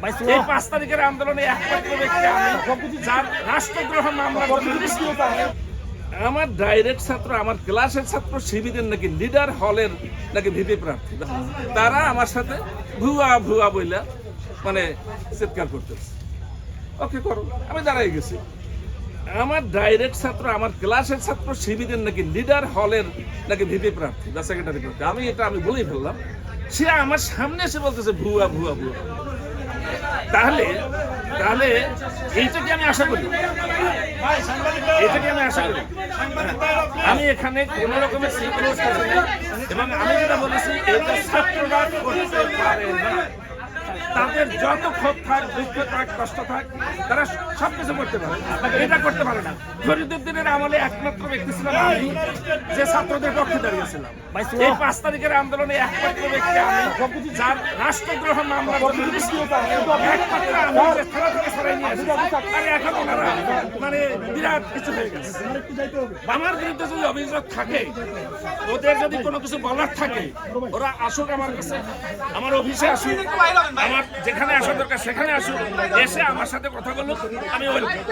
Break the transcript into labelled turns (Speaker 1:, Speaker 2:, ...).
Speaker 1: এই 5 তারিখের আন্দোলনে একমাত্র ব্যক্তি আমি যার রাষ্ট্রদ্রোহ মামলা আমার ডাইরেক্ট ছাত্র, আমার ক্লাসের ছাত্র শিবিরের নাকি লিডার হলের নাকি ভিপি প্রার্থী, তারা আমার সাথে ভুয়া ভুয়া বইলা মানে চিৎকার করতেছে। ওকে করো, আমি দাঁড়াই গেছি। আমার ডাইরেক্ট ছাত্র, আমার ক্লাসের ছাত্র শিবিরের নাকি লিডার হলের নাকি ভিপি প্রার্থী বা সেক্রেটারি প্রার্থী, আমি বলেই ফেললাম। সে আমার সামনে এসে বলতেছে ভুয়া ভুয়া ভুয়া। তাহলে তাহলে এইটাকে আমি আশা করি, আমি এখানে কোন রকমের সিকিউরিটি চাই না। এবং আমি যেটা বলেছি, এটা ছাত্ররা করতে পারে না। তাদের যত ক্ষোভ থাক, দুঃখ থাক, কষ্ট থাক, তারা সবকিছু করতে পারে, এটা করতে পারে না। ফরিদউদ্দিনের আমলে একমাত্র ব্যক্তি ছিলাম আমি যে ছাত্রদের পক্ষে দাঁড়িয়েছিলাম। এই 5 তারিখের আন্দোলনে একমাত্র ব্যক্তি আমি যার রাষ্ট্রদ্রোহ মামলা একমাত্র আমি যে থানা থেকে সরাই নিয়ে আসি। আর এখন ওনারা মানে বিরাট কিছু হয়ে গেছে। আমার বিরুদ্ধে যদি অভিযোগ থাকে, ওদের যদি কোনো কিছু বলার থাকে, ওরা আসুক আমার কাছে, আমার অফিসে আসুক, আমার যেখানে আসা দরকার সেখানে আসুক, এসে আমার সাথে কথা বলুক, আমি ওয়েলকাম।